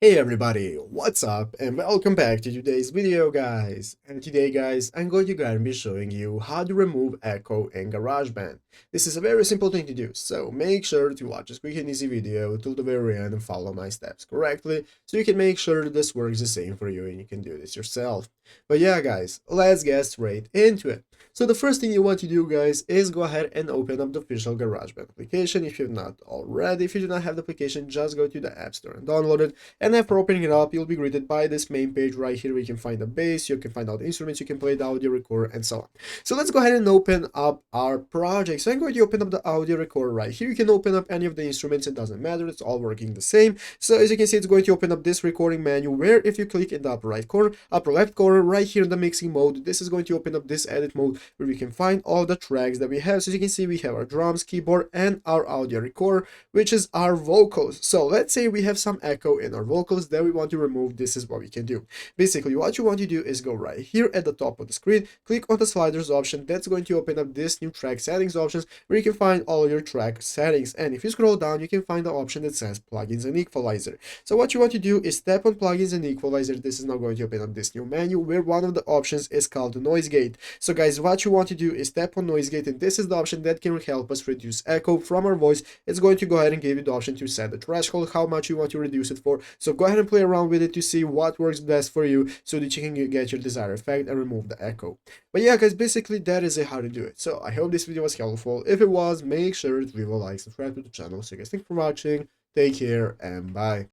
Hey everybody, what's up and welcome back to today's video guys. And today guys, I'm going to be showing you how to remove echo in GarageBand. This is a very simple thing to do, so make sure to watch this quick and easy video till the very end and follow my steps correctly so you can make sure this works the same for you and you can do this yourself. But yeah guys, let's get straight into it. So the first thing you want to do guys is go ahead and open up the official GarageBand application if you've not already. If you do not have the application, just go to the App Store and download it. And after opening it up, you'll be greeted by this main page right here where you can find the bass, you can find out the instruments, you can play the audio recorder, and so on. So let's go ahead and open up our project. So I'm going to open up the audio recorder right here. You can open up any of the instruments, it doesn't matter, it's all working the same. So as you can see, it's going to open up this recording menu where if you click in the upper right corner, upper left corner, right here in the mixing mode, this is going to open up this edit mode where we can find all the tracks that we have. So as you can see, we have our drums, keyboard, and our audio recorder, which is our vocals. So let's say we have some echo in our vocals that we want to remove. This is what we can do. Basically, what you want to do is go right here at the top of the screen, click on the sliders option. That's going to open up this new track settings options where you can find all your track settings. And if you scroll down, you can find the option that says plugins and equalizer. So what you want to do is tap on plugins and equalizer. This is now going to open up this new menu where one of the options is called noise gate. So guys, what you want to do is tap on noise gate, and this is the option that can help us reduce echo from our voice. It's going to go ahead and give you the option to set the threshold, how much you want to reduce it for. So go ahead and play around with it to see what works best for you so that you can get your desired effect and remove the echo. But yeah guys, basically that is it, how to do it. So I hope this video was helpful. If it was, make sure to leave a like, subscribe to the channel. So guys, thanks for watching, take care, and bye.